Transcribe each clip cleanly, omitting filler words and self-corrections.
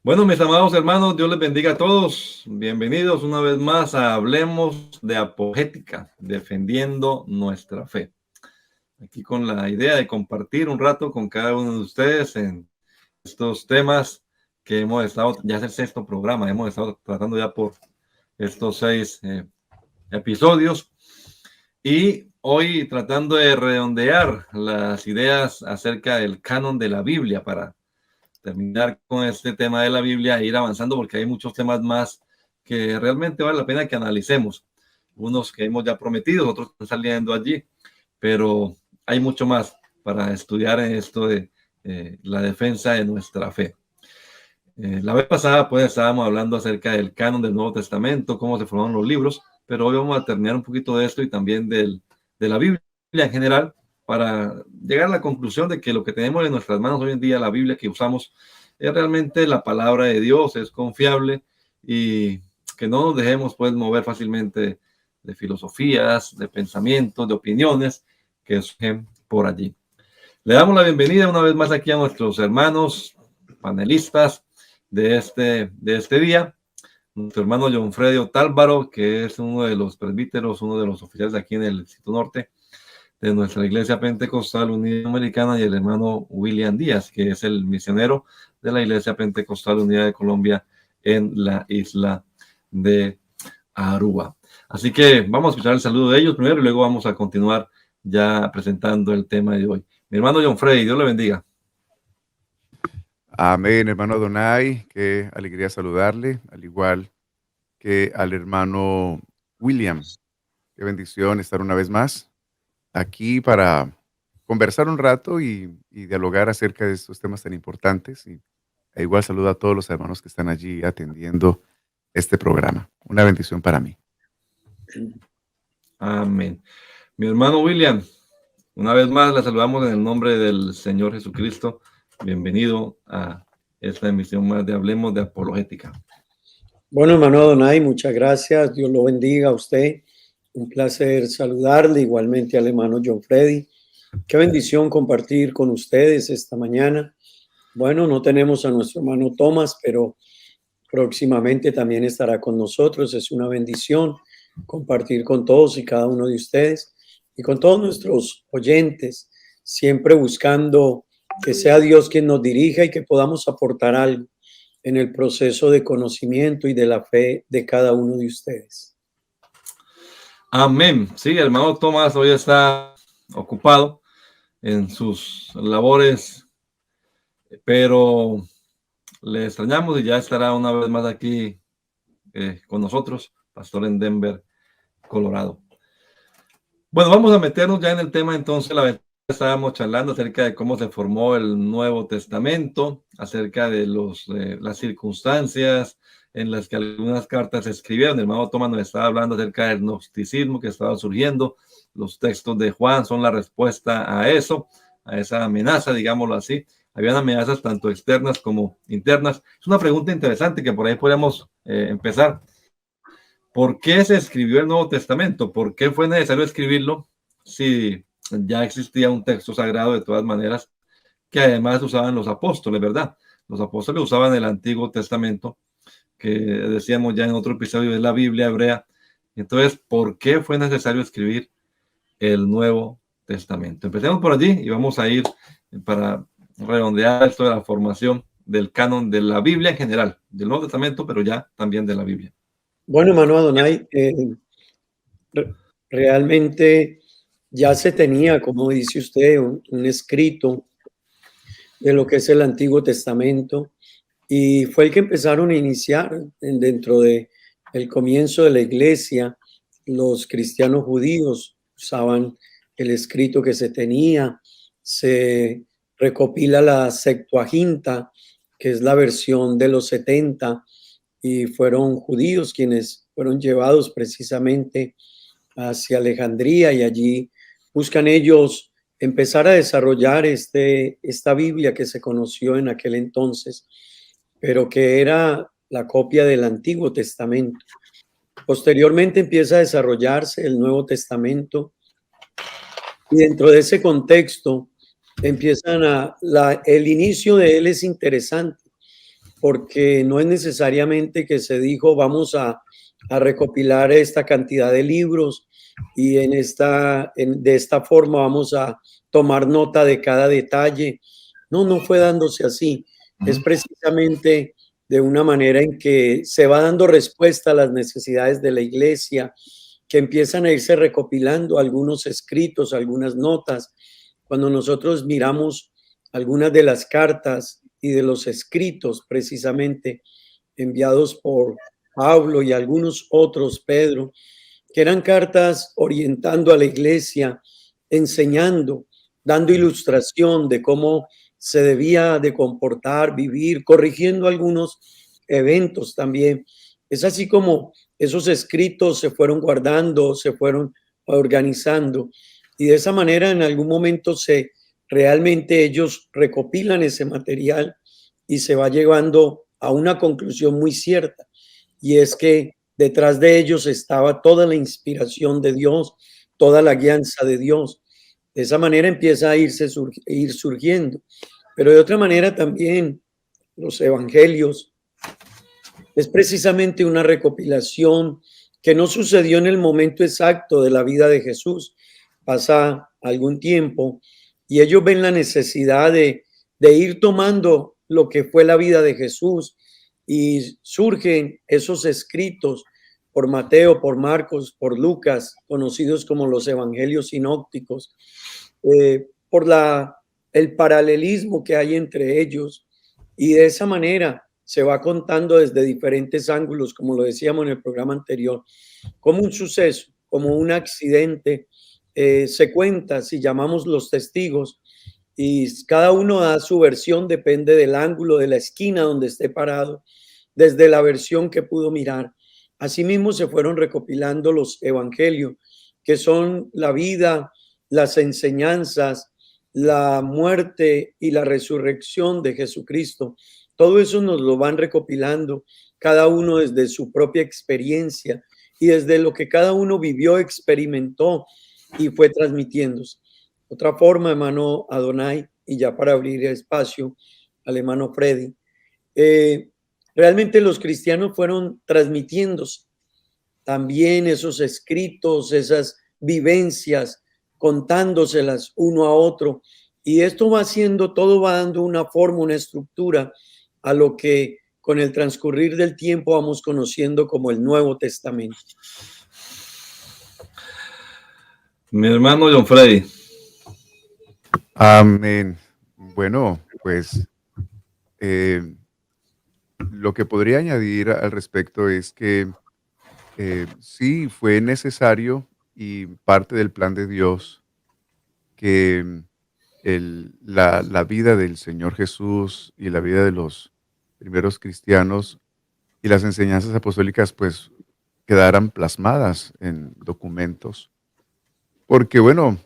Bueno, mis amados hermanos, Dios les bendiga a todos. Bienvenidos una vez más a Hablemos de Apologética, defendiendo nuestra fe. Aquí con la idea de compartir un rato con cada uno de ustedes en estos temas que hemos estado, ya es el sexto programa, hemos estado tratando ya por estos 6 episodios. Y hoy tratando de redondear las ideas acerca del canon de la Biblia para terminar con este tema de la Biblia e ir avanzando, porque hay muchos temas más que realmente vale la pena que analicemos. Unos que hemos ya prometido, otros están saliendo allí, pero hay mucho más para estudiar en esto de la defensa de nuestra fe. La vez pasada pues estábamos hablando acerca del canon del Nuevo Testamento, cómo se formaron los libros, pero hoy vamos a terminar un poquito de esto y también de la Biblia en general, para llegar a la conclusión de que lo que tenemos en nuestras manos hoy en día, la Biblia que usamos, es realmente la palabra de Dios, es confiable, y que no nos dejemos pues mover fácilmente de filosofías, de pensamientos, de opiniones que surgen por allí. Le damos la bienvenida una vez más aquí a nuestros hermanos panelistas de este día. Nuestro hermano John Freddy Otálvaro, que es uno de los presbíteros, uno de los oficiales aquí en el Distrito Norte de nuestra Iglesia Pentecostal Unida Americana, y el hermano William Díaz, que es el misionero de la Iglesia Pentecostal Unida de Colombia en la isla de Aruba. Así que vamos a escuchar el saludo de ellos primero y luego vamos a continuar ya presentando el tema de hoy. Mi hermano John Freddy, Dios le bendiga. Amén, hermano Adonai, qué alegría saludarle, al igual que al hermano William. Qué bendición estar una vez más aquí para conversar un rato y dialogar acerca de estos temas tan importantes. E igual saludo a todos los hermanos que están allí atendiendo este programa. Una bendición para mí. Amén. Mi hermano William, una vez más la saludamos en el nombre del Señor Jesucristo. Bienvenido a esta emisión más de Hablemos de Apologética. Bueno, hermano Adonai, muchas gracias. Dios lo bendiga a usted. Un placer saludarle, igualmente al hermano John Freddy. Qué bendición compartir con ustedes esta mañana. Bueno, no tenemos a nuestro hermano Thomas, pero próximamente también estará con nosotros. Es una bendición compartir con todos y cada uno de ustedes y con todos nuestros oyentes, siempre buscando que sea Dios quien nos dirija y que podamos aportar algo en el proceso de conocimiento y de la fe de cada uno de ustedes. Amén. Sí, el hermano Tomás hoy está ocupado en sus labores, pero le extrañamos y ya estará una vez más aquí con nosotros, pastor en Denver, Colorado. Bueno, vamos a meternos ya en el tema entonces. La vez estábamos charlando acerca de cómo se formó el Nuevo Testamento, acerca de las circunstancias en las que algunas cartas se escribieron. El hermano Tomás nos estaba hablando acerca del gnosticismo que estaba surgiendo. Los textos de Juan son la respuesta a eso, a esa amenaza, digámoslo así. Habían amenazas tanto externas como internas. Es una pregunta interesante que por ahí podríamos empezar. ¿Por qué se escribió el Nuevo Testamento? ¿Por qué fue necesario escribirlo si ya existía un texto sagrado de todas maneras que además usaban los apóstoles, verdad? Los apóstoles usaban el Antiguo Testamento, que decíamos ya en otro episodio de la Biblia hebrea. Entonces, ¿por qué fue necesario escribir el Nuevo Testamento? Empecemos por allí y vamos a ir para redondear esto de la formación del canon de la Biblia en general, del Nuevo Testamento, pero ya también de la Biblia. Bueno, hermano Adonai, realmente ya se tenía, como dice usted, un escrito de lo que es el Antiguo Testamento, y fue el que empezaron a iniciar dentro de el comienzo de la iglesia. Los cristianos judíos usaban el escrito que se tenía, se recopila la Septuaginta, que es la versión de los 70, y fueron judíos quienes fueron llevados precisamente hacia Alejandría, y allí buscan ellos empezar a desarrollar esta Biblia que se conoció en aquel entonces, pero que era la copia del Antiguo Testamento. Posteriormente empieza a desarrollarse el Nuevo Testamento y dentro de ese contexto el inicio de él es interesante porque no es necesariamente que se dijo vamos a recopilar esta cantidad de libros y de esta forma vamos a tomar nota de cada detalle. No, no fue dándose así. Es precisamente de una manera en que se va dando respuesta a las necesidades de la iglesia, que empiezan a irse recopilando algunos escritos, algunas notas. Cuando nosotros miramos algunas de las cartas y de los escritos precisamente enviados por Pablo y algunos otros, Pedro, que eran cartas orientando a la iglesia, enseñando, dando ilustración de cómo se debía de comportar, vivir, corrigiendo algunos eventos también. Es así como esos escritos se fueron guardando, se fueron organizando y de esa manera en algún momento realmente ellos recopilan ese material y se va llevando a una conclusión muy cierta, y es que detrás de ellos estaba toda la inspiración de Dios, toda la guianza de Dios. De esa manera empieza a ir surgiendo. Pero de otra manera también los evangelios es precisamente una recopilación que no sucedió en el momento exacto de la vida de Jesús. Pasa algún tiempo y ellos ven la necesidad de ir tomando lo que fue la vida de Jesús y surgen esos escritos por Mateo, por Marcos, por Lucas, conocidos como los evangelios sinópticos, por el paralelismo que hay entre ellos, y de esa manera se va contando desde diferentes ángulos, como lo decíamos en el programa anterior, como un suceso, como un accidente, se cuenta, si llamamos los testigos, y cada uno da su versión, depende del ángulo, de la esquina donde esté parado, desde la versión que pudo mirar. Asimismo se fueron recopilando los evangelios, que son la vida, las enseñanzas, la muerte y la resurrección de Jesucristo. Todo eso nos lo van recopilando, cada uno desde su propia experiencia y desde lo que cada uno vivió, experimentó y fue transmitiéndose. Otra forma, hermano Adonai, y ya para abrir espacio al hermano Freddy, realmente los cristianos fueron transmitiéndose también esos escritos, esas vivencias, contándoselas uno a otro. Y esto va haciendo, todo va dando una forma, una estructura a lo que con el transcurrir del tiempo vamos conociendo como el Nuevo Testamento. Mi hermano John Freddy. Amén. Bueno, pues lo que podría añadir al respecto es que sí fue necesario y parte del plan de Dios que la vida del Señor Jesús y la vida de los primeros cristianos y las enseñanzas apostólicas pues quedaran plasmadas en documentos. Porque bueno,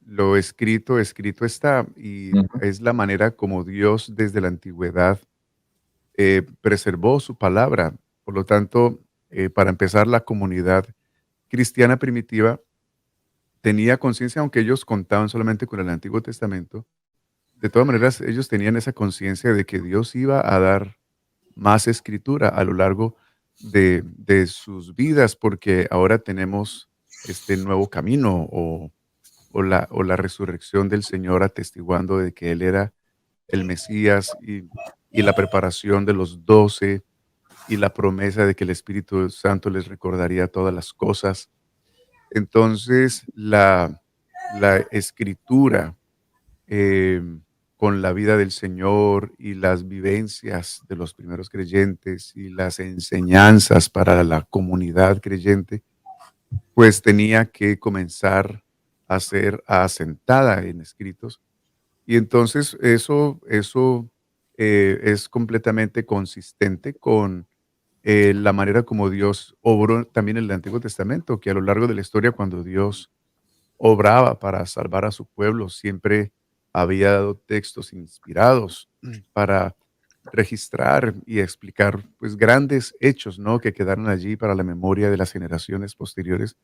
lo escrito está, y es la manera como Dios desde la antigüedad preservó su palabra. Por lo tanto, para empezar, la comunidad cristiana primitiva tenía conciencia, aunque ellos contaban solamente con el Antiguo Testamento, de todas maneras ellos tenían esa conciencia de que Dios iba a dar más escritura a lo largo de sus vidas, porque ahora tenemos este nuevo camino o la resurrección del Señor atestiguando de que Él era el Mesías, y la preparación de los 12 y la promesa de que el Espíritu Santo les recordaría todas las cosas. Entonces, la escritura con la vida del Señor y las vivencias de los primeros creyentes y las enseñanzas para la comunidad creyente, pues tenía que comenzar a ser asentada en escritos. Y entonces eso es completamente consistente con la manera como Dios obró también en el Antiguo Testamento, que a lo largo de la historia, cuando Dios obraba para salvar a su pueblo, siempre había dado textos inspirados para registrar y explicar pues grandes hechos, ¿no? Que quedaron allí para la memoria de las generaciones posteriores.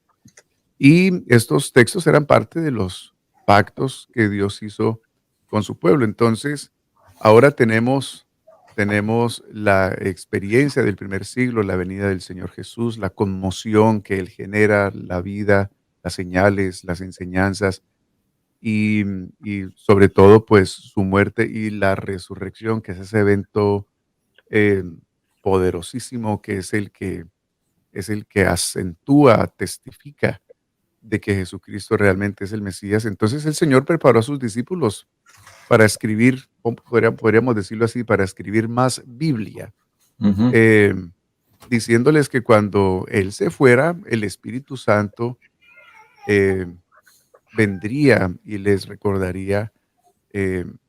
Y estos textos eran parte de los pactos que Dios hizo con su pueblo. Entonces, ahora tenemos la experiencia del primer siglo, la venida del Señor Jesús, la conmoción que Él genera, la vida, las señales, las enseñanzas y sobre todo, pues, su muerte y la resurrección, que es ese evento eh, poderosísimo, que es el que acentúa, testifica de que Jesucristo realmente es el Mesías. Entonces el Señor preparó a sus discípulos para escribir, podríamos decirlo así, para escribir más Biblia, Ujú. eh, diciéndoles que cuando Él se fuera, el Espíritu Santo eh, vendría y les recordaría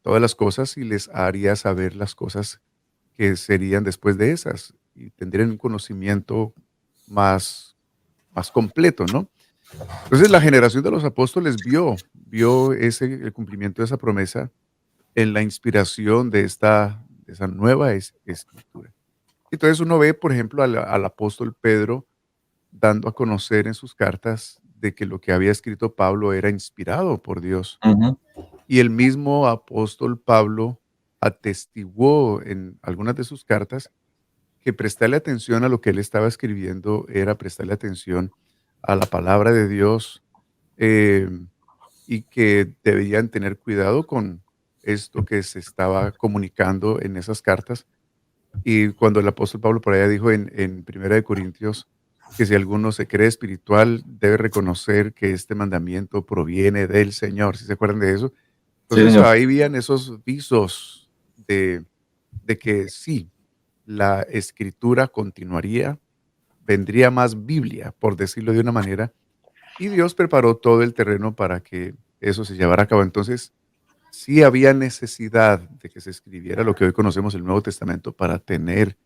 todas las cosas y les haría saber las cosas que serían después de esas y tendrían un conocimiento más completo, ¿no? Entonces la generación de los apóstoles vio el cumplimiento de esa promesa en la inspiración de esa nueva escritura. Entonces uno ve, por ejemplo, al apóstol Pedro dando a conocer en sus cartas de que lo que había escrito Pablo era inspirado por Dios. Ujú. Y el mismo apóstol Pablo atestiguó en algunas de sus cartas que prestarle atención a lo que él estaba escribiendo era prestarle atención a la palabra de Dios, eh, y que debían tener cuidado con esto que se estaba comunicando en esas cartas. Y cuando el apóstol Pablo por allá dijo en Primera de Corintios que si alguno se cree espiritual, debe reconocer que este mandamiento proviene del Señor. ¿Sí se acuerdan de eso? Sí, Entonces señor. ahí habían esos visos de que sí, la escritura continuaría, vendría más Biblia, por decirlo de una manera, y Dios preparó todo el terreno para que eso se llevara a cabo. Entonces, sí había necesidad de que se escribiera lo que hoy conocemos el Nuevo Testamento para tener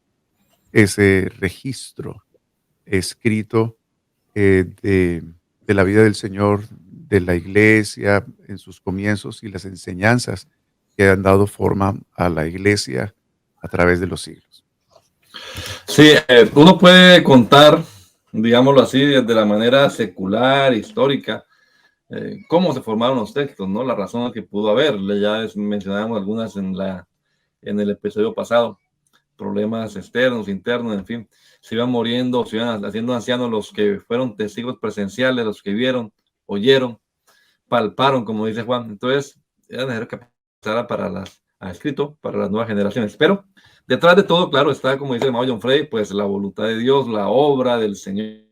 ese registro escrito de la vida del Señor, de la iglesia en sus comienzos y las enseñanzas que han dado forma a la iglesia a través de los siglos. Sí, uno puede contar, digámoslo así, de la manera secular, histórica, cómo se formaron los textos, ¿no? La razón que pudo haber. Mencionábamos algunas en el episodio pasado. Problemas externos, internos, en fin. Se iban muriendo, se iban haciendo ancianos los que fueron testigos presenciales, los que vieron, oyeron, palparon, como dice Juan. Entonces, era necesario que pasara a escrito para las nuevas generaciones. Pero detrás de todo, claro, está, como dice el hermano John Frey, pues la voluntad de Dios, la obra del Señor.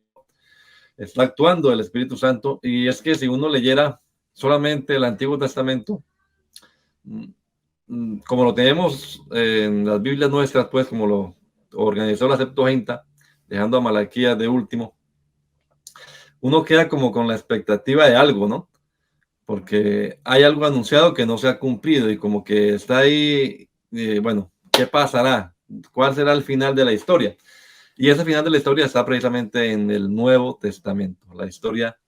Está actuando el Espíritu Santo. Y es que si uno leyera solamente el Antiguo Testamento, como lo tenemos en las Biblias nuestras, pues como lo organizó la Septuaginta, dejando a Malaquías de último, uno queda como con la expectativa de algo, ¿no? Porque hay algo anunciado que no se ha cumplido y como que está ahí, bueno, ¿qué pasará? ¿Cuál será el final de la historia? Y ese final de la historia está precisamente en el Nuevo Testamento, la historia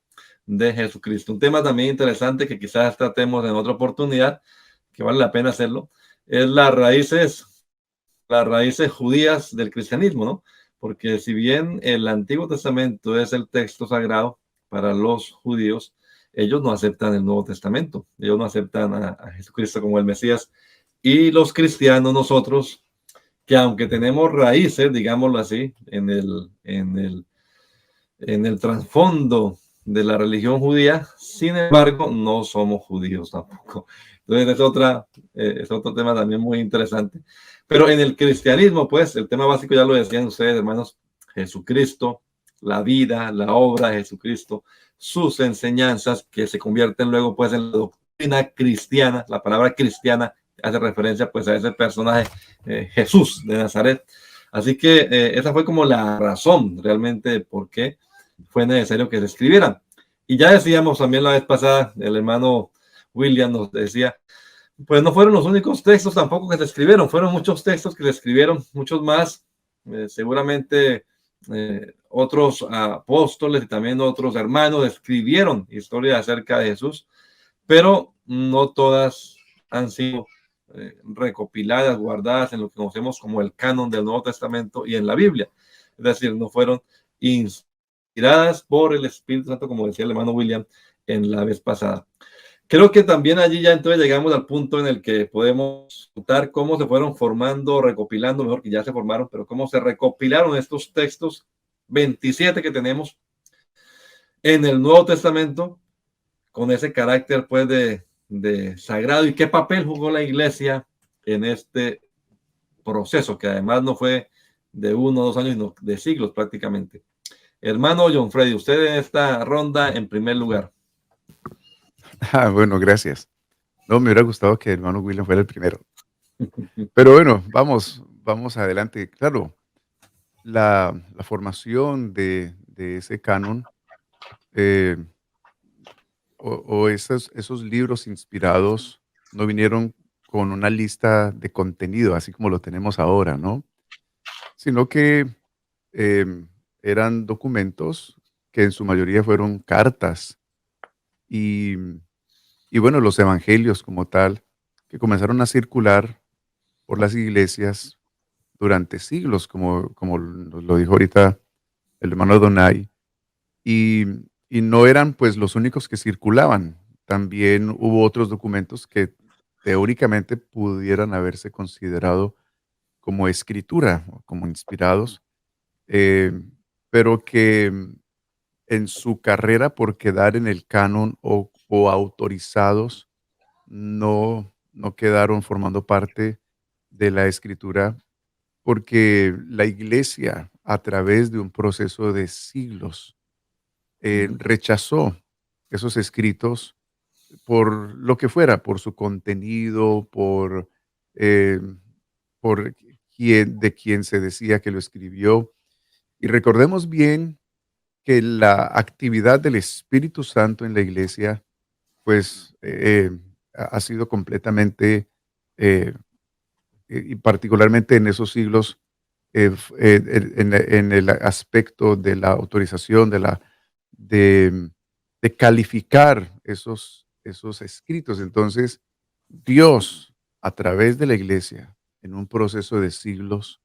de Jesucristo. Un tema también interesante que quizás tratemos en otra oportunidad, que vale la pena hacerlo, es las raíces judías del cristianismo, ¿no? Porque si bien el Antiguo Testamento es el texto sagrado para los judíos, ellos no aceptan el Nuevo Testamento, ellos no aceptan a Jesucristo como el Mesías. Y los cristianos, nosotros, que aunque tenemos raíces, digámoslo así, en el trasfondo de la religión judía, sin embargo, no somos judíos tampoco. Entonces es otro tema también muy interesante. Pero en el cristianismo, pues, el tema básico ya lo decían ustedes, hermanos, Jesucristo, la vida, la obra de Jesucristo, sus enseñanzas que se convierten luego, pues, en la doctrina cristiana. La palabra cristiana hace referencia, pues, a ese personaje, Jesús de Nazaret. Así que esa fue como la razón realmente de por qué fue necesario que se escribieran. Y ya decíamos también la vez pasada, el hermano William nos decía, pues no fueron los únicos textos tampoco que se escribieron, fueron muchos textos que se escribieron, muchos más, seguramente otros apóstoles y también otros hermanos escribieron historias acerca de Jesús, pero no todas han sido recopiladas, guardadas en lo que conocemos como el canon del Nuevo Testamento y en la Biblia. Es decir, no fueron inspiradas por el Espíritu Santo, como decía el hermano William en la vez pasada. Creo que también allí ya entonces llegamos al punto en el que podemos contar cómo se fueron formando, recopilando, mejor que ya se formaron, pero cómo se recopilaron estos textos 27 que tenemos en el Nuevo Testamento, con ese carácter pues de sagrado, y qué papel jugó la iglesia en este proceso, que además no fue de 1 o 2 años, sino de siglos prácticamente. Hermano John Freddy, usted en esta ronda en primer lugar. Bueno, gracias. No, me hubiera gustado que el hermano William fuera el primero. Pero bueno, vamos adelante. Claro, la formación de ese canon o esos libros inspirados no vinieron con una lista de contenido, así como lo tenemos ahora, ¿no? Sino que eran documentos que en su mayoría fueron cartas y bueno, los evangelios como tal, que comenzaron a circular por las iglesias durante siglos, como lo dijo ahorita el hermano Donay, y no eran pues los únicos que circulaban. También hubo otros documentos que teóricamente pudieran haberse considerado como escritura, o como inspirados, eh, pero que en su carrera por quedar en el canon o autorizados, no quedaron formando parte de la escritura, porque la iglesia, a través de un proceso de siglos, rechazó esos escritos por lo que fuera, por su contenido, eh, por de quien se decía que lo escribió. Y recordemos bien que la actividad del Espíritu Santo en la iglesia, pues, ha sido completamente, eh, y particularmente en esos siglos, en el aspecto de la autorización, de, de calificar esos escritos. Entonces, Dios, a través de la iglesia, en un proceso de siglos,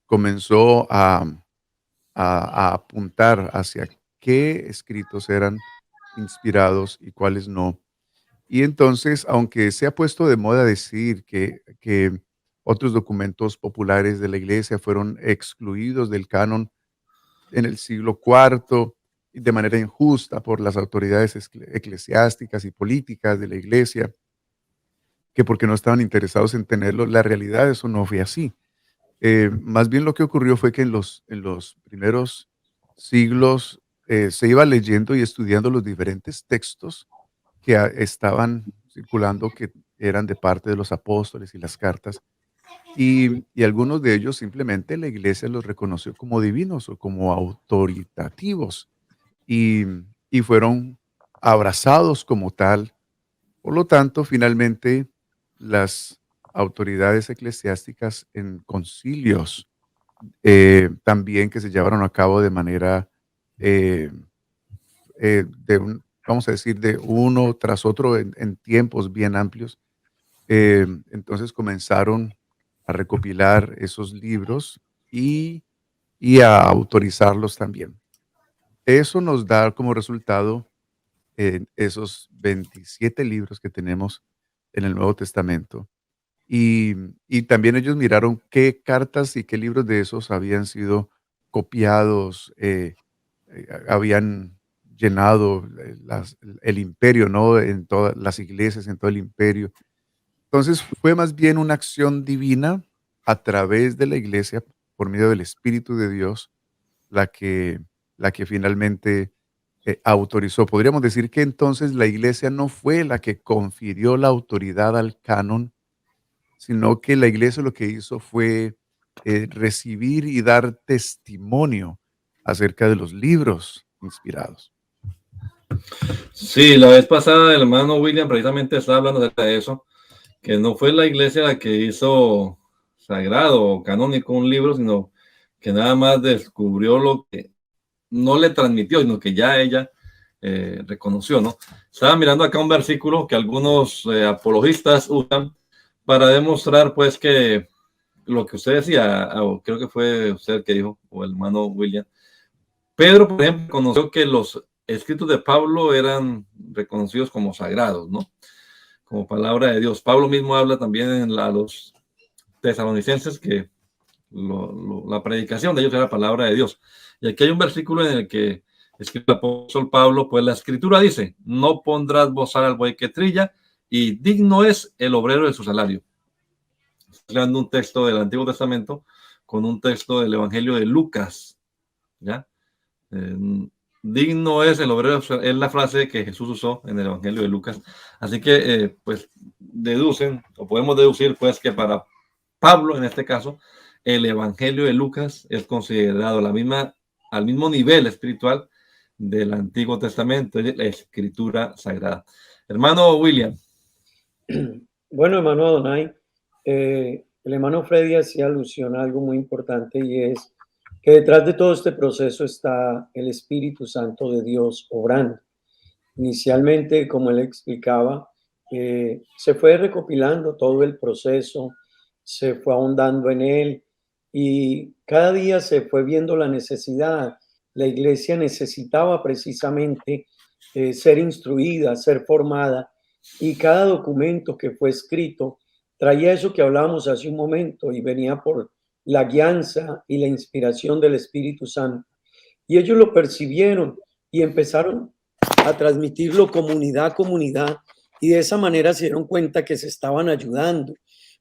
comenzó a apuntar hacia qué escritos eran inspirados y cuáles no. Y entonces, aunque se ha puesto de moda decir que otros documentos populares de la iglesia fueron excluidos del canon en el siglo IV de manera injusta por las autoridades eclesiásticas y políticas de la iglesia, que porque no estaban interesados en tenerlo, la realidad eso no fue así. Más bien lo que ocurrió fue que en los primeros siglos se iba leyendo y estudiando los diferentes textos que estaban circulando, que eran de parte de los apóstoles y las cartas, y algunos de ellos simplemente la iglesia los reconoció como divinos o como autoritativos, y, y fueron abrazados como tal. Por lo tanto, finalmente, las autoridades eclesiásticas en concilios, también que se llevaron a cabo de manera, eh, vamos a decir, de uno tras otro en tiempos bien amplios, entonces comenzaron a recopilar esos libros y a autorizarlos también. Eso nos da como resultado esos 27 libros que tenemos en el Nuevo Testamento. Y también ellos miraron qué cartas y qué libros de esos habían sido copiados, habían llenado el imperio, ¿no? En todas las iglesias, en todo el imperio. Entonces fue más bien una acción divina a través de la iglesia, por medio del Espíritu de Dios, la que, la que finalmente autorizó. Podríamos decir que entonces la iglesia no fue la que confirió la autoridad al canon, sino que la iglesia lo que hizo fue recibir y dar testimonio acerca de los libros inspirados. Sí, la vez pasada el hermano William precisamente estaba hablando acerca de eso, que no fue la iglesia la que hizo sagrado o canónico un libro, sino que nada más descubrió lo que no le transmitió, sino que ya ella reconoció, ¿no? Estaba mirando acá un versículo que algunos apologistas usan para demostrar pues que lo que usted decía, o creo que fue usted el que dijo, o el hermano William, Pedro, por ejemplo, conoció que los escritos de Pablo eran reconocidos como sagrados, ¿no? Como palabra de Dios. Pablo mismo habla también a los tesalonicenses que la predicación de ellos era palabra de Dios. Y aquí hay un versículo en el que escribe el apóstol Pablo, pues la escritura dice, no pondrás bozal al buey que trilla, y digno es el obrero de su salario. Estoy leyendo un texto del Antiguo Testamento con un texto del Evangelio de Lucas, ¿ya? Digno es el obrero, es la frase que Jesús usó en el Evangelio de Lucas. Así que, pues, deducen, o podemos deducir, pues, que para Pablo, en este caso, el Evangelio de Lucas es considerado al mismo nivel espiritual del Antiguo Testamento, es la Escritura Sagrada. Hermano William. Bueno, hermano Adonai, el hermano Freddy hacía alusión a algo muy importante, y es que detrás de todo este proceso está el Espíritu Santo de Dios obrando. Inicialmente, como él explicaba, se fue recopilando todo el proceso, se fue ahondando en él, y cada día se fue viendo la necesidad. La iglesia necesitaba precisamente ser instruida, ser formada, y cada documento que fue escrito traía eso que hablábamos hace un momento, y venía por la guianza y la inspiración del Espíritu Santo. Y ellos lo percibieron y empezaron a transmitirlo comunidad a comunidad, y de esa manera se dieron cuenta que se estaban ayudando,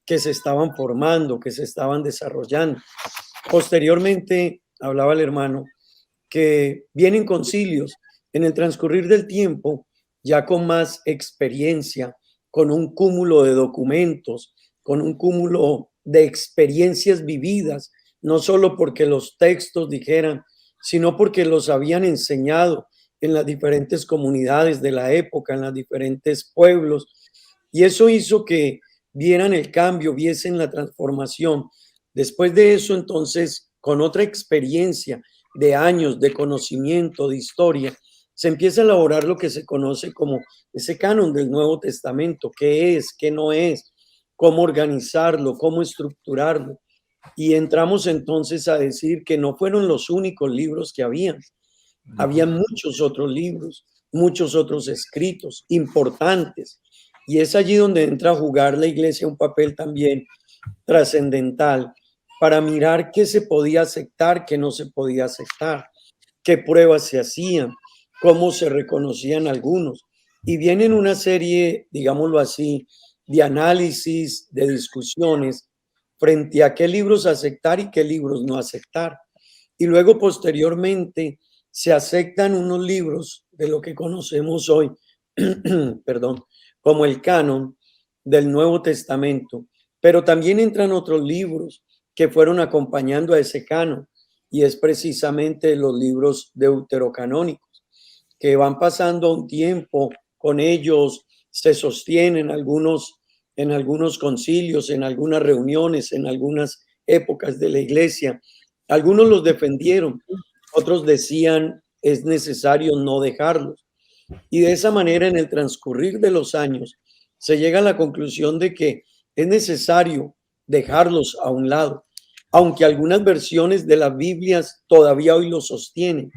que se estaban formando, que se estaban desarrollando. Posteriormente, hablaba el hermano, que vienen concilios en el transcurrir del tiempo, ya con más experiencia, con un cúmulo de documentos, con un cúmulo de experiencias vividas, no solo porque los textos dijeran, sino porque los habían enseñado en las diferentes comunidades de la época, en los diferentes pueblos. Y eso hizo que vieran el cambio, viesen la transformación. Después de eso, entonces, con otra experiencia de años de conocimiento, de historia, se empieza a elaborar lo que se conoce como ese canon del Nuevo Testamento. ¿Qué es? ¿Qué no es? ¿Cómo organizarlo? ¿Cómo estructurarlo? Y entramos entonces a decir que no fueron los únicos libros que habían. Había muchos otros libros, muchos otros escritos importantes. Y es allí donde entra a jugar la iglesia un papel también trascendental para mirar qué se podía aceptar, qué no se podía aceptar, qué pruebas se hacían, cómo se reconocían algunos. Y vienen una serie, digámoslo así, de análisis, de discusiones frente a qué libros aceptar y qué libros no aceptar. Y luego posteriormente se aceptan unos libros de lo que conocemos hoy, perdón, como el canon del Nuevo Testamento, pero también entran otros libros que fueron acompañando a ese canon, y es precisamente los libros deuterocanónicos, que van pasando un tiempo con ellos, se sostienen en algunos concilios, en algunas reuniones, en algunas épocas de la iglesia. Algunos los defendieron, otros decían es necesario no dejarlos. Y de esa manera, en el transcurrir de los años, se llega a la conclusión de que es necesario dejarlos a un lado, aunque algunas versiones de las Biblias todavía hoy lo sostienen.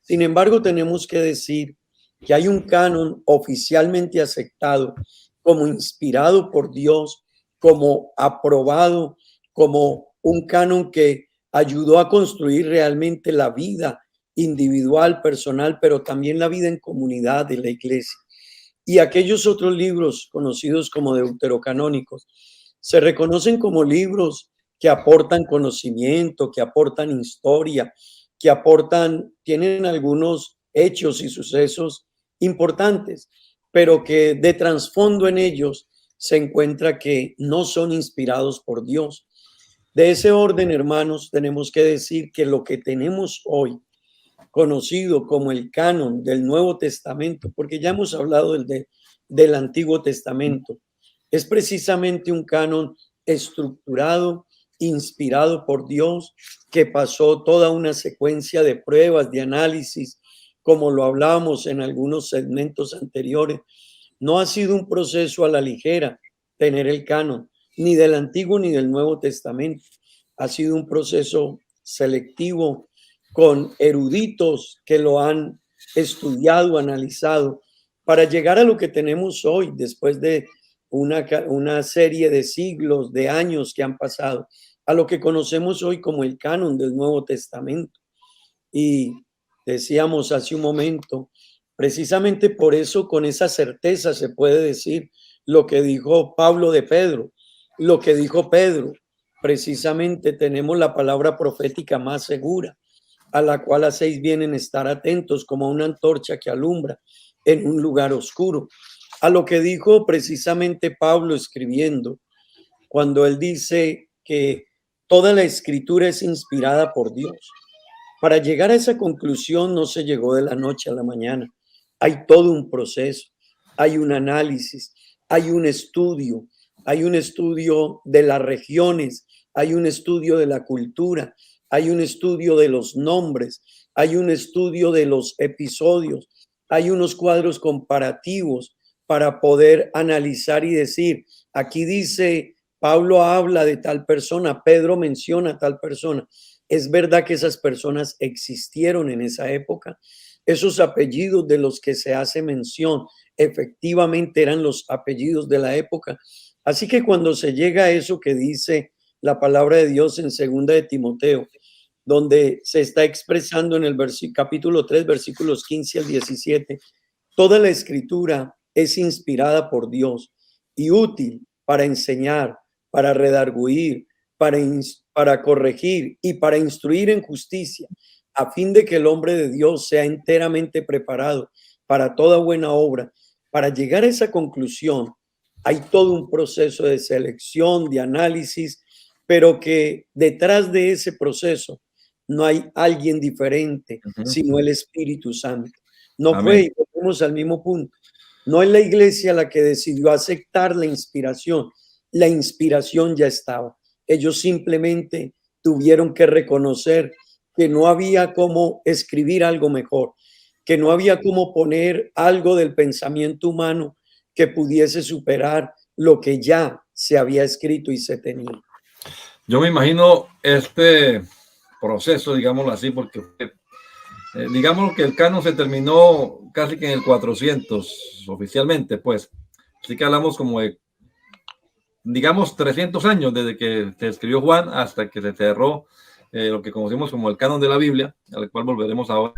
Sin embargo, tenemos que decir que hay un canon oficialmente aceptado como inspirado por Dios, como aprobado, como un canon que ayudó a construir realmente la vida individual, personal, pero también la vida en comunidad de la iglesia. Y aquellos otros libros conocidos como deuterocanónicos se reconocen como libros que aportan conocimiento, que aportan historia, que tienen algunos hechos y sucesos importantes, pero que de trasfondo en ellos se encuentra que no son inspirados por Dios. De ese orden, hermanos, tenemos que decir que lo que tenemos hoy, conocido como el canon del Nuevo Testamento, porque ya hemos hablado del Antiguo Testamento, es precisamente un canon estructurado, inspirado por Dios, que pasó toda una secuencia de pruebas, de análisis, como lo hablamos en algunos segmentos anteriores. No ha sido un proceso a la ligera tener el canon, ni del Antiguo ni del Nuevo Testamento. Ha sido un proceso selectivo con eruditos que lo han estudiado, analizado, para llegar a lo que tenemos hoy, después de una serie de siglos, de años que han pasado, a lo que conocemos hoy como el canon del Nuevo Testamento. Y decíamos hace un momento, precisamente por eso, con esa certeza se puede decir lo que dijo Pablo de Pedro, lo que dijo Pedro. Precisamente tenemos la palabra profética más segura, a la cual hacéis bien en estar atentos como una antorcha que alumbra en un lugar oscuro. A lo que dijo precisamente Pablo escribiendo, cuando él dice que toda la escritura es inspirada por Dios. Para llegar a esa conclusión no se llegó de la noche a la mañana. Hay todo un proceso, hay un análisis, hay un estudio de las regiones, hay un estudio de la cultura, hay un estudio de los nombres, hay un estudio de los episodios, hay unos cuadros comparativos para poder analizar y decir, aquí dice, Pablo habla de tal persona, Pedro menciona a tal persona. Es verdad que esas personas existieron en esa época. Esos apellidos de los que se hace mención efectivamente eran los apellidos de la época. Así que cuando se llega a eso que dice la palabra de Dios en 2 de Timoteo, donde se está expresando en el capítulo 3, versículos 15 al 17, toda la escritura es inspirada por Dios y útil para enseñar, para redarguir, para corregir y para instruir en justicia, a fin de que el hombre de Dios sea enteramente preparado para toda buena obra. Para llegar a esa conclusión, hay todo un proceso de selección, de análisis, pero que detrás de ese proceso no hay alguien diferente, sino el Espíritu Santo. No Amén. fue, y volvemos al mismo punto, no es la iglesia la que decidió aceptar la inspiración ya estaba. Ellos simplemente tuvieron que reconocer que no había cómo escribir algo mejor, que no había cómo poner algo del pensamiento humano que pudiese superar lo que ya se había escrito y se tenía. Yo me imagino este proceso, digámoslo así, porque digamos que el canon se terminó casi que en el 400 oficialmente, pues. Así que hablamos como de, digamos, 300 años desde que se escribió Juan hasta que se cerró lo que conocemos como el canon de la Biblia, al cual volveremos ahora.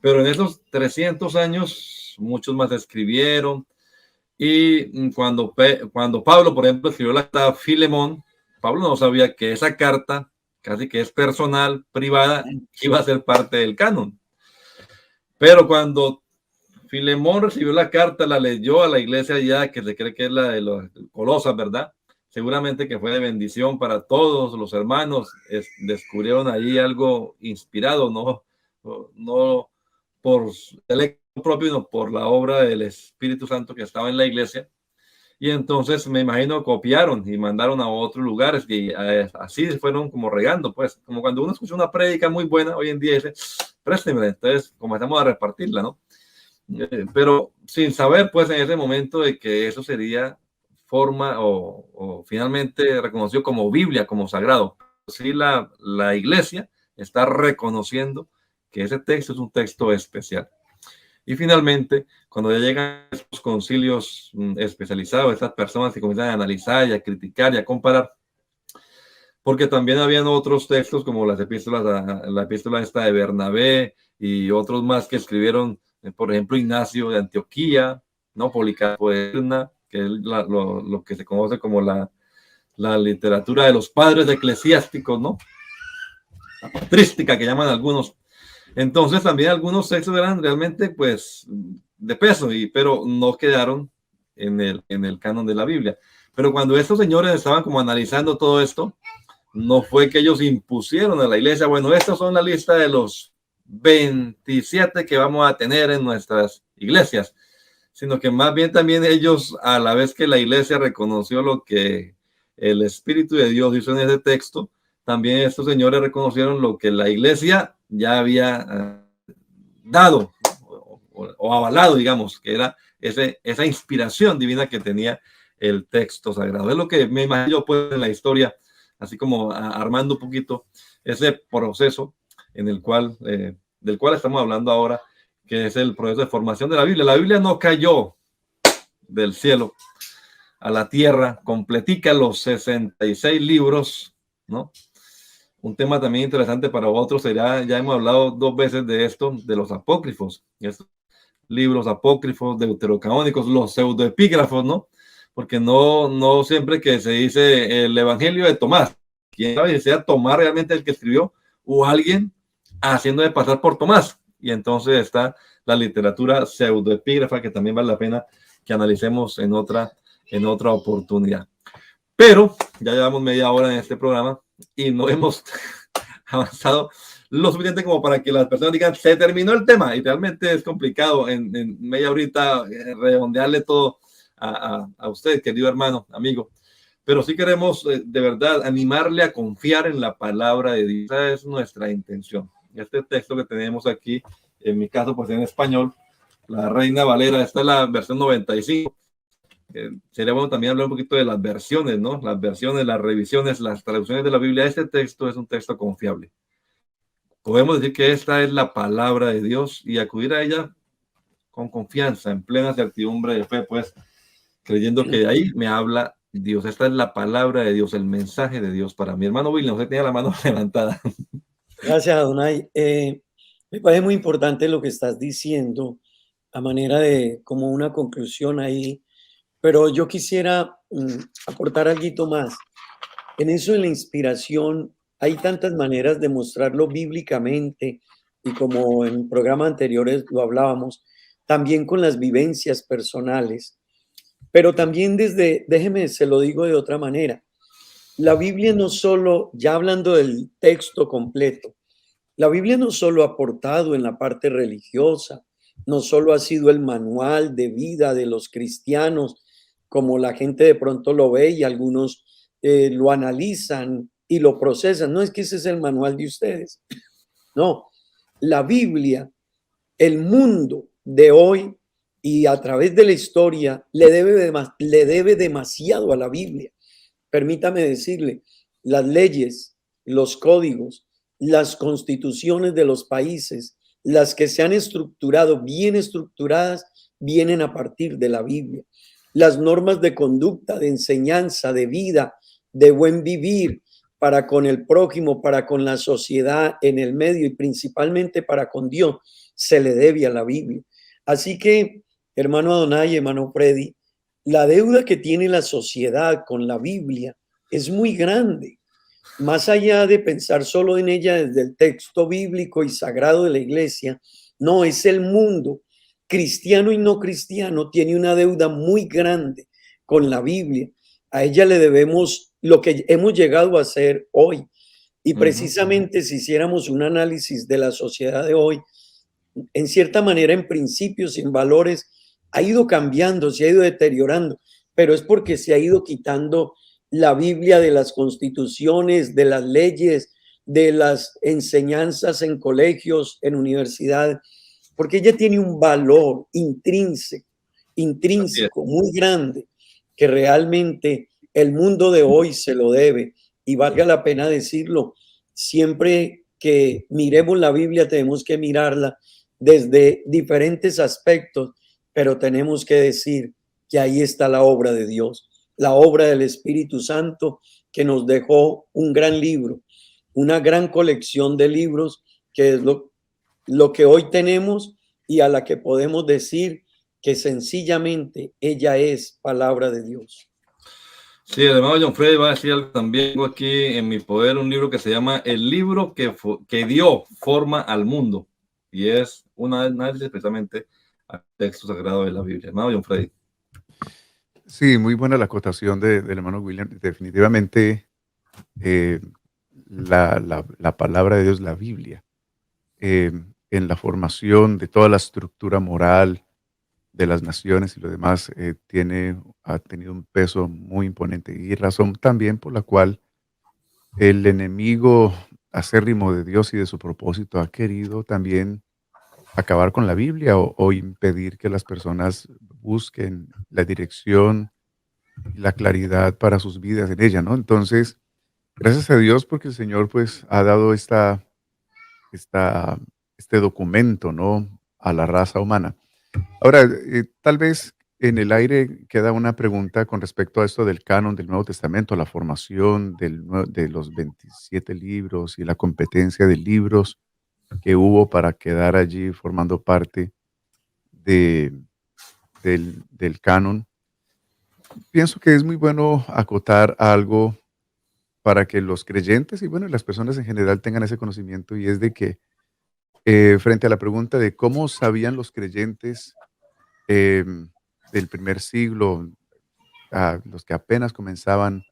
Pero en esos 300 años, muchos más escribieron. Y cuando Pablo, por ejemplo, escribió la carta a Filemón, Pablo no sabía que esa carta, casi que es personal, privada, iba a ser parte del canon. Pero cuando Filemón recibió la carta, la leyó a la iglesia ya, que se cree que es la de los Colosas, ¿verdad? Seguramente que fue de bendición para todos los hermanos. Descubrieron ahí algo inspirado, no por el propio, sino por la obra del Espíritu Santo que estaba en la iglesia. Y entonces me imagino copiaron y mandaron a otros lugares y así fueron como regando, pues, como cuando uno escucha una prédica muy buena hoy en día dice, préstemela, entonces comenzamos a repartirla, ¿no? Pero sin saber, pues, en ese momento de que eso sería forma o finalmente reconocido como Biblia, como sagrado. Sí, la iglesia está reconociendo que ese texto es un texto especial. Y finalmente, cuando ya llegan estos concilios especializados, estas personas que comienzan a analizar y a criticar y a comparar, porque también habían otros textos como las epístolas, la epístola esta de Bernabé y otros más que escribieron, por ejemplo, Ignacio de Antioquía, ¿no? Policarpo de Hirna, que es lo que se conoce como la literatura de los padres eclesiásticos, ¿no? La patrística que llaman algunos. Entonces también algunos textos eran realmente pues de peso, pero no quedaron en el canon de la Biblia. Pero cuando estos señores estaban como analizando todo esto, no fue que ellos impusieron a la iglesia, bueno, estas son la lista de los 27 que vamos a tener en nuestras iglesias, sino que más bien también ellos, a la vez que la iglesia reconoció lo que el Espíritu de Dios hizo en ese texto, también estos señores reconocieron lo que la iglesia ya había dado o avalado, digamos, que era esa inspiración divina que tenía el texto sagrado. Es lo que me imagino yo pues, en la historia, así como armando un poquito ese proceso en el cual, del cual estamos hablando ahora, que es el proceso de formación de la Biblia. La Biblia no cayó del cielo a la tierra, completica los 66 libros, ¿no? Un tema también interesante para vosotros será, ya hemos hablado 2 veces de esto, de los apócrifos, estos libros apócrifos, deuterocanónicos, los pseudoepígrafos, ¿no? Porque no siempre que se dice el Evangelio de Tomás, quién sabe si sea Tomás realmente el que escribió o alguien haciendo de pasar por Tomás. Y entonces está la literatura pseudoepígrafa, que también vale la pena que analicemos en otra oportunidad. Pero ya llevamos media hora en este programa y no hemos avanzado lo suficiente como para que las personas digan, se terminó el tema, y realmente es complicado en media horita redondearle todo a usted, querido hermano, amigo. Pero sí queremos de verdad animarle a confiar en la palabra de Dios. Esa es nuestra intención. Este texto que tenemos aquí, en mi caso, pues en español, la Reina Valera, esta es la versión 95. Sería bueno también hablar un poquito de las versiones, ¿no? Las versiones, las revisiones, las traducciones de la Biblia. Este texto es un texto confiable. Podemos decir que esta es la palabra de Dios y acudir a ella con confianza, en plena certidumbre de fe, pues, creyendo que de ahí me habla Dios. Esta es la palabra de Dios, el mensaje de Dios para mi hermano William. Usted tenía la mano levantada. Gracias, Adonai. Me parece muy importante lo que estás diciendo, a manera de como una conclusión ahí, pero yo quisiera aportar algo más. En eso de la inspiración, hay tantas maneras de mostrarlo bíblicamente, y como en programas anteriores lo hablábamos, también con las vivencias personales, pero también déjeme, se lo digo de otra manera, la Biblia no solo, ya hablando del texto completo, la Biblia no solo ha aportado en la parte religiosa, no solo ha sido el manual de vida de los cristianos, como la gente de pronto lo ve y algunos lo analizan y lo procesan. No es que ese es el manual de ustedes. No, la Biblia, el mundo de hoy y a través de la historia le debe demasiado a la Biblia. Permítame decirle, las leyes, los códigos, las constituciones de los países, las que se han estructurado, bien estructuradas, vienen a partir de la Biblia. Las normas de conducta, de enseñanza, de vida, de buen vivir para con el prójimo, para con la sociedad, en el medio y principalmente para con Dios, se le debe a la Biblia. Así que, hermano Adonai, hermano Freddy, la deuda que tiene la sociedad con la Biblia es muy grande. Más allá de pensar solo en ella desde el texto bíblico y sagrado de la iglesia, no, es el mundo, cristiano y no cristiano, tiene una deuda muy grande con la Biblia. A ella le debemos lo que hemos llegado a hacer hoy. Y precisamente si hiciéramos un análisis de la sociedad de hoy, en cierta manera, en principios, en valores, ha ido cambiando, se ha ido deteriorando, pero es porque se ha ido quitando la Biblia de las constituciones, de las leyes, de las enseñanzas en colegios, en universidades, porque ella tiene un valor intrínseco muy grande, que realmente el mundo de hoy se lo debe. Y valga la pena decirlo, siempre que miremos la Biblia tenemos que mirarla desde diferentes aspectos, pero tenemos que decir que ahí está la obra de Dios, la obra del Espíritu Santo, que nos dejó un gran libro, una gran colección de libros, que es lo que hoy tenemos y a la que podemos decir que sencillamente ella es palabra de Dios. Sí, el hermano John Freddy va a decir algo también. Tengo aquí en mi poder un libro que se llama El libro que dio forma al mundo, y es un análisis precisamente al texto sagrado de la Biblia. Hermano John Freddy. Sí, muy buena la acotación del hermano William. Definitivamente la palabra de Dios, la Biblia, en la formación de toda la estructura moral de las naciones y lo demás, ha tenido un peso muy imponente y razón también por la cual el enemigo acérrimo de Dios y de su propósito ha querido también acabar con la Biblia o impedir que las personas busquen la dirección y la claridad para sus vidas en ella, ¿no? Entonces, gracias a Dios porque el Señor pues ha dado esta, este documento, ¿no? A la raza humana. Ahora, tal vez en el aire queda una pregunta con respecto a esto del canon del Nuevo Testamento, la formación de los 27 libros y la competencia de libros que hubo para quedar allí formando parte de, del canon. Pienso que es muy bueno acotar algo para que los creyentes y bueno, las personas en general tengan ese conocimiento y es de que frente a la pregunta de cómo sabían los creyentes del primer siglo, a los que apenas comenzaban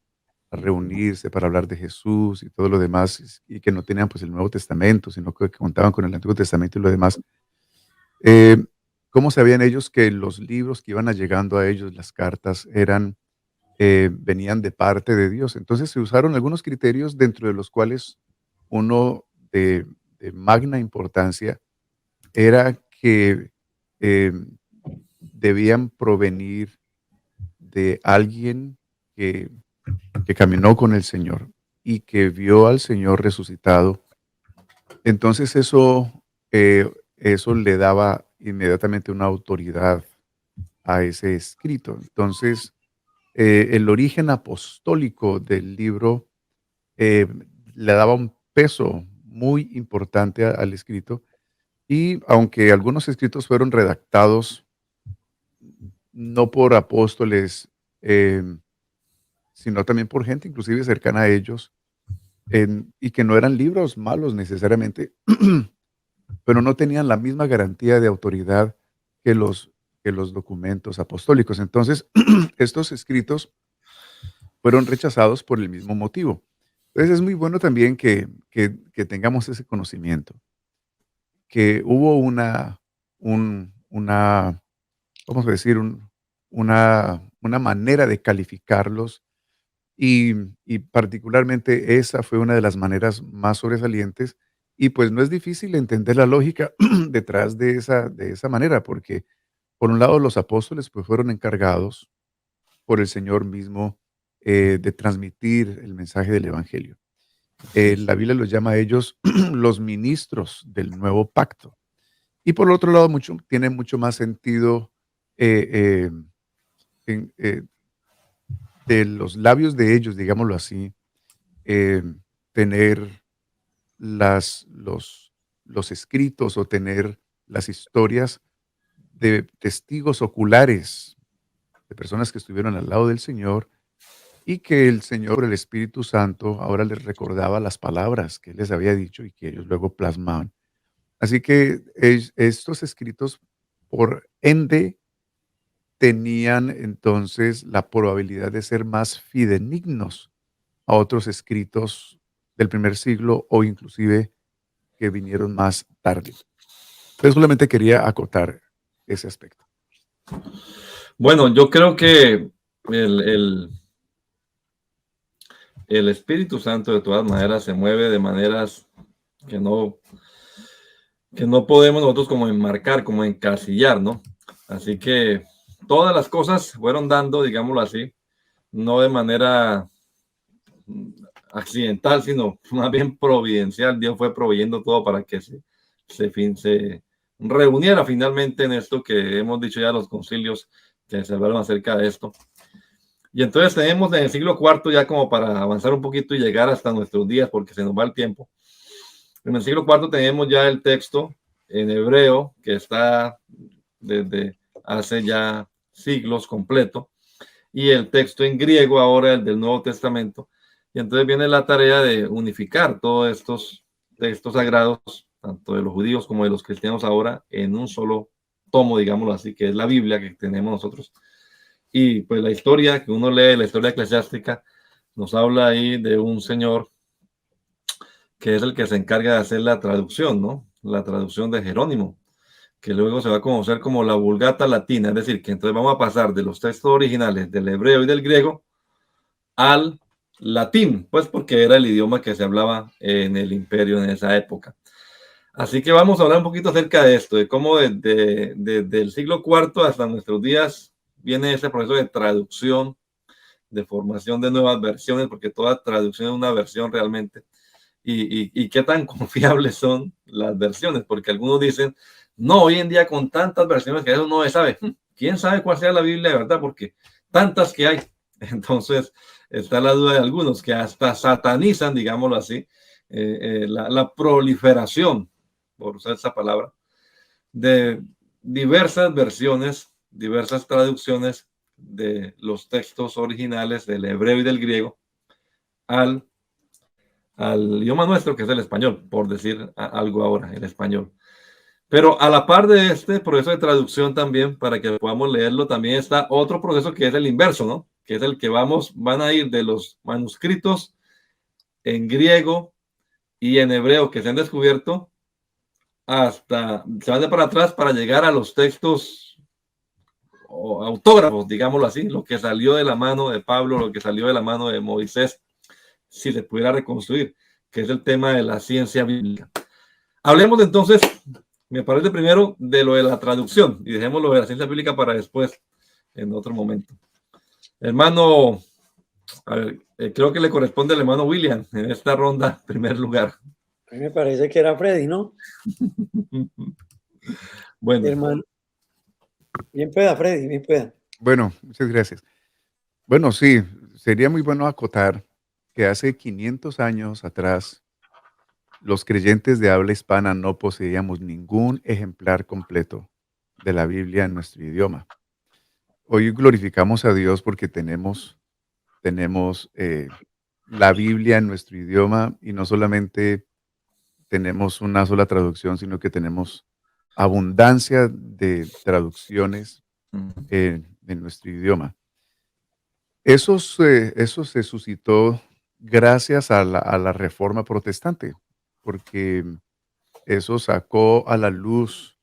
a reunirse para hablar de Jesús y todo lo demás, y que no tenían pues el Nuevo Testamento, sino que contaban con el Antiguo Testamento y lo demás, eh, ¿cómo sabían ellos que los libros que iban llegando a ellos, las cartas, venían de parte de Dios? Entonces se usaron algunos criterios dentro de los cuales uno de magna importancia era que eh, debían provenir de alguien que, que caminó con el Señor y que vio al Señor resucitado. Entonces eso le daba inmediatamente una autoridad a ese escrito. Entonces, el origen apostólico del libro eh, le daba un peso muy importante al escrito y aunque algunos escritos fueron redactados no por apóstoles, sino también por gente inclusive cercana a ellos, y que no eran libros malos necesariamente, pero no tenían la misma garantía de autoridad que que los documentos apostólicos. Entonces, estos escritos fueron rechazados por el mismo motivo. Entonces, es muy bueno también que tengamos ese conocimiento, que hubo una vamos a decir, una manera de calificarlos y particularmente esa fue una de las maneras más sobresalientes y pues no es difícil entender la lógica detrás de esa manera, porque por un lado los apóstoles pues fueron encargados por el Señor mismo de transmitir el mensaje del Evangelio. La Biblia los llama a ellos los ministros del nuevo pacto. Y por otro lado, tiene mucho más sentido eh, en, de los labios de ellos, digámoslo así, eh, tener los escritos o tener las historias de testigos oculares, de personas que estuvieron al lado del Señor y que el Señor, el Espíritu Santo, ahora les recordaba las palabras que Él les había dicho y que ellos luego plasmaban. Así que estos escritos, por ende, tenían entonces la probabilidad de ser más fidedignos a otros escritos del primer siglo o inclusive que vinieron más tarde. Entonces solamente quería acotar ese aspecto. Bueno, yo creo que el, el Espíritu Santo de todas maneras se mueve de maneras que no podemos nosotros como enmarcar, como encasillar, ¿no? Así que todas las cosas fueron dando, digámoslo así, no de manera accidental, sino más bien providencial. Dios fue proveyendo todo para que se reuniera finalmente en esto que hemos dicho ya los concilios que se hablaron acerca de esto. Y entonces tenemos en el siglo IV, ya como para avanzar un poquito y llegar hasta nuestros días, porque se nos va el tiempo. En el siglo IV tenemos ya el texto en hebreo, que está desde hace ya siglos completo, y el texto en griego ahora, el del Nuevo Testamento. Y entonces viene la tarea de unificar todos estos textos sagrados, tanto de los judíos como de los cristianos ahora, en un solo tomo, digámoslo así, que es la Biblia que tenemos nosotros. Y pues la historia que uno lee, la historia eclesiástica, nos habla ahí de un señor que es el que se encarga de hacer la traducción, ¿no? La traducción de Jerónimo, que luego se va a conocer como la Vulgata Latina, es decir, que entonces vamos a pasar de los textos originales del hebreo y del griego al latín, pues porque era el idioma que se hablaba en el imperio en esa época. Así que vamos a hablar un poquito acerca de esto, de cómo desde el siglo IV hasta nuestros días viene ese proceso de traducción de formación de nuevas versiones, porque toda traducción es una versión realmente. Y qué tan confiables son las versiones, porque algunos dicen, no, hoy en día con tantas versiones que eso no se sabe. ¿Quién sabe cuál sea la Biblia de verdad? Porque tantas que hay. Entonces está la duda de algunos que hasta satanizan, digámoslo así, la proliferación, por usar esa palabra, de diversas versiones, diversas traducciones de los textos originales del hebreo y del griego al idioma nuestro, que es el español, por decir algo ahora, el español. Pero a la par de este proceso de traducción también, para que podamos leerlo, también está otro proceso que es el inverso, ¿no? Que es el que van a ir de los manuscritos en griego y en hebreo que se han descubierto hasta, se van de para atrás para llegar a los textos o autógrafos, digámoslo así, lo que salió de la mano de Pablo, lo que salió de la mano de Moisés, si se pudiera reconstruir, que es el tema de la ciencia bíblica. Hablemos entonces, me parece primero de lo de la traducción y dejemos lo de la ciencia bíblica para después, en otro momento. Hermano, a ver, creo que le corresponde al hermano William en esta ronda, en primer lugar. A mí me parece que era Freddy, ¿no? Bueno. Hermano. Bien pueda, Freddy, bien pueda. Bueno, muchas gracias. Bueno, sí, sería muy bueno acotar que hace 500 años atrás, los creyentes de habla hispana no poseíamos ningún ejemplar completo de la Biblia en nuestro idioma. Hoy glorificamos a Dios porque tenemos la Biblia en nuestro idioma y no solamente tenemos una sola traducción, sino que tenemos abundancia de traducciones en nuestro idioma. Eso se suscitó gracias a la Reforma Protestante, porque eso sacó a la luz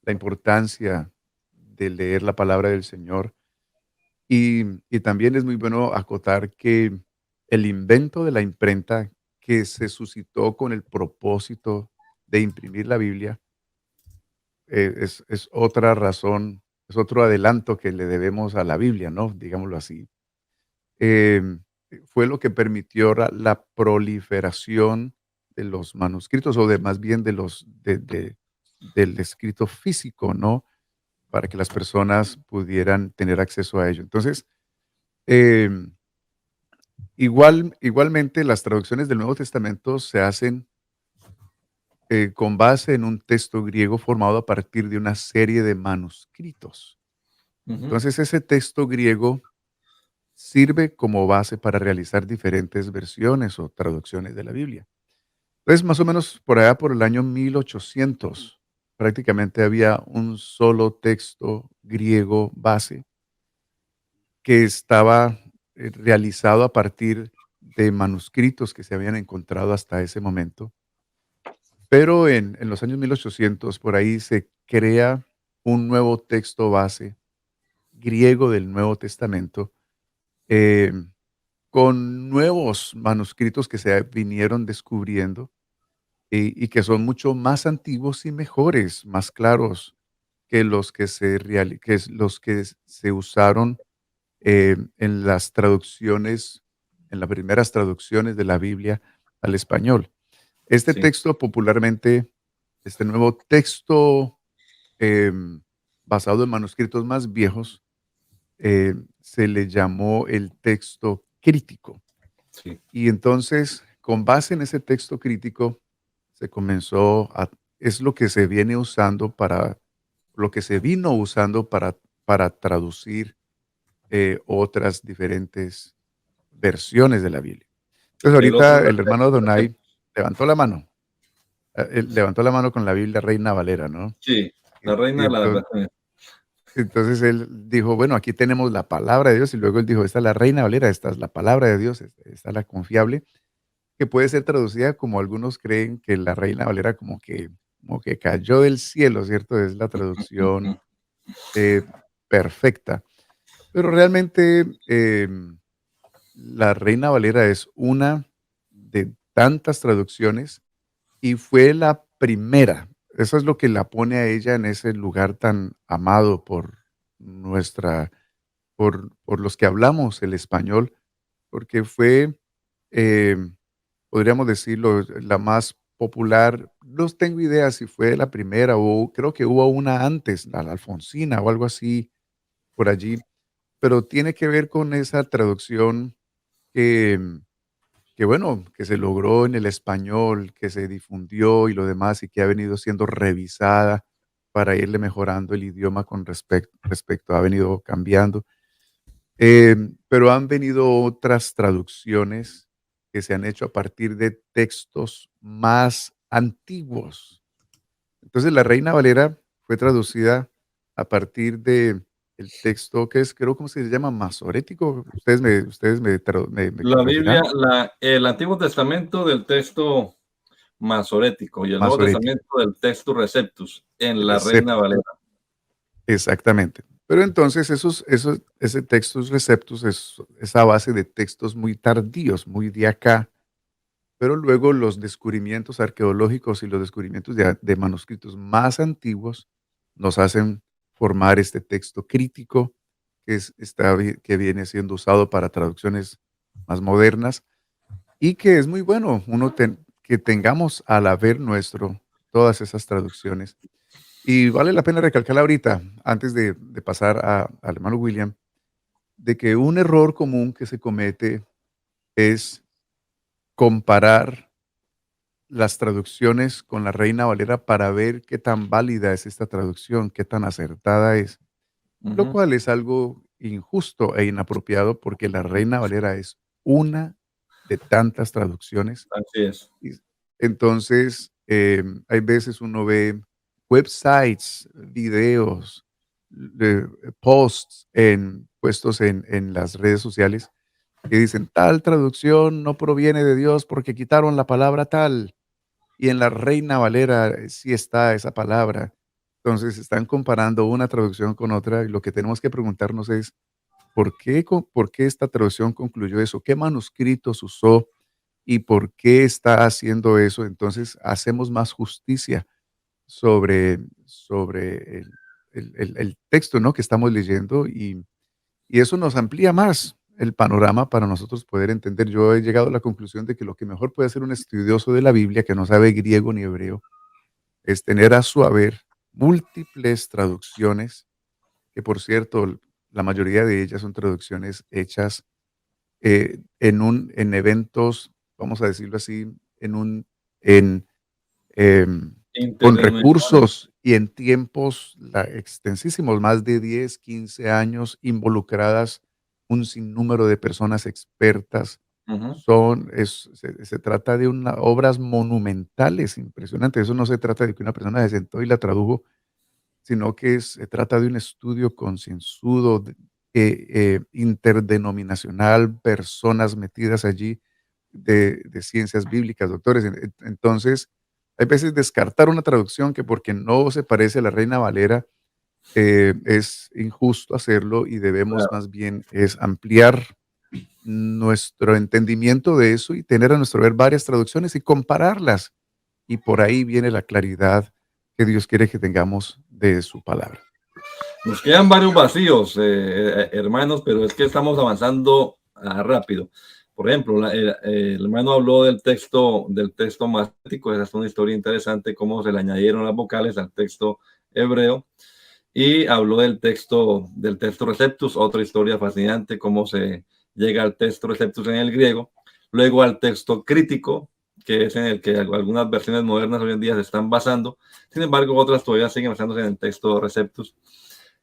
la importancia de leer la palabra del Señor. Y también es muy bueno acotar que el invento de la imprenta, que se suscitó con el propósito de imprimir la Biblia, es otra razón, es otro adelanto que le debemos a la Biblia, ¿no? Digámoslo así. Fue lo que permitió la proliferación de los manuscritos, o de más bien del escrito físico, ¿no? Para que las personas pudieran tener acceso a ello. Entonces, igualmente las traducciones del Nuevo Testamento se hacen con base en un texto griego formado a partir de una serie de manuscritos. Entonces, ese texto griego sirve como base para realizar diferentes versiones o traducciones de la Biblia. Entonces, más o menos por allá por el año 1800, prácticamente había un solo texto griego base que estaba realizado a partir de manuscritos que se habían encontrado hasta ese momento. Pero en los años 1800, por ahí se crea un nuevo texto base griego del Nuevo Testamento, con nuevos manuscritos que se vinieron descubriendo y que son mucho más antiguos y mejores, más claros que los que se usaron en las traducciones, en las primeras traducciones de la Biblia al español. Este texto popularmente, este nuevo texto basado en manuscritos más viejos, se le llamó el texto crítico. Sí. Y entonces, con base en ese texto crítico, es lo que se viene usando lo que se vino usando para traducir otras diferentes versiones de la Biblia. Entonces, ahorita el hermano Donay levantó la mano. Levantó la mano con la Biblia Reina Valera, ¿no? Sí, la reina de la verdad. Entonces él dijo, bueno, aquí tenemos la palabra de Dios, y luego él dijo, esta es la Reina Valera, esta es la palabra de Dios, esta es la confiable, que puede ser traducida como algunos creen que la Reina Valera como que cayó del cielo, ¿cierto? Es la traducción perfecta. Pero realmente la Reina Valera es una de tantas traducciones y fue la primera. Eso es lo que la pone a ella en ese lugar tan amado por por los que hablamos el español, porque fue, eh, podríamos decirlo, la más popular. No tengo idea si fue la primera o creo que hubo una antes, la Alfonsina o algo así por allí, pero tiene que ver con esa traducción que, que bueno, que se logró en el español, que se difundió y lo demás, y que ha venido siendo revisada para irle mejorando el idioma con respecto, ha venido cambiando. Pero han venido otras traducciones que se han hecho a partir de textos más antiguos. Entonces, la Reina Valera fue traducida a partir de el texto que es, creo, ¿cómo se llama? Masorético. Me La Biblia, corregirán. el Antiguo Testamento del texto masorético y el Nuevo Masorético. Testamento del Textus Receptus en la Reina Receptus. Valera. Exactamente. Pero entonces ese Textus Receptus es esa base de textos muy tardíos, muy de acá, pero luego los descubrimientos arqueológicos y los descubrimientos de manuscritos más antiguos nos hacen formar este texto crítico que viene siendo usado para traducciones más modernas y que es muy bueno que tengamos al haber nuestro todas esas traducciones. Y vale la pena recalcar ahorita, antes de pasar al hermano William, de que un error común que se comete es comparar las traducciones con la Reina Valera para ver qué tan válida es esta traducción, qué tan acertada es, lo Ujú. cual es algo injusto e inapropiado porque la Reina Valera es una de tantas traducciones. Así es. Y entonces, hay veces uno ve websites, videos, posts puestos en las redes sociales que dicen tal traducción no proviene de Dios porque quitaron la palabra tal y en la Reina Valera sí está esa palabra. Entonces están comparando una traducción con otra y lo que tenemos que preguntarnos es por qué esta traducción concluyó eso, qué manuscritos usó y por qué está haciendo eso. Entonces hacemos más justicia sobre el texto, ¿no?, que estamos leyendo y eso nos amplía más el panorama para nosotros poder entender. Yo he llegado a la conclusión de que lo que mejor puede hacer un estudioso de la Biblia que no sabe griego ni hebreo es tener a su haber múltiples traducciones, que por cierto, la mayoría de ellas son traducciones hechas en eventos, vamos a decirlo así, en, em, con Interdenominacional. recursos y en tiempos extensísimos, más de 10, 15 años involucradas, un sinnúmero de personas expertas. Ujú. Se trata de obras monumentales, impresionantes. Eso no se trata de que una persona se sentó y la tradujo, sino que se trata de un estudio concienzudo, interdenominacional, personas metidas allí de ciencias bíblicas, doctores. Entonces, hay veces descartar una traducción que porque no se parece a la Reina Valera, es injusto hacerlo y debemos Claro. más bien es ampliar nuestro entendimiento de eso y tener a nuestro ver varias traducciones y compararlas. Y por ahí viene la claridad que Dios quiere que tengamos de su palabra. Nos quedan varios vacíos, hermanos, pero es que estamos avanzando rápido. Por ejemplo, el hermano habló del texto masórico. Esa es una historia interesante, cómo se le añadieron las vocales al texto hebreo. Y habló del texto Receptus, otra historia fascinante, cómo se llega al texto Receptus en el griego, luego al texto crítico, que es en el que algunas versiones modernas hoy en día se están basando. Sin embargo, otras todavía siguen basándose en el texto Receptus.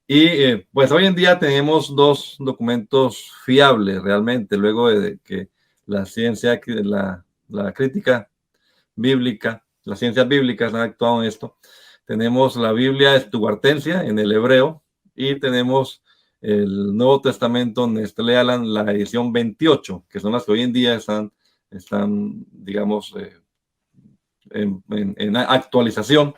Y pues hoy en día tenemos dos documentos fiables realmente, luego de que la ciencia, la crítica bíblica, las ciencias bíblicas han actuado en esto. Tenemos la Biblia estuartensia en el hebreo y tenemos el Nuevo Testamento Nestlé Aland, la edición 28, que son las que hoy en día están digamos, en actualización.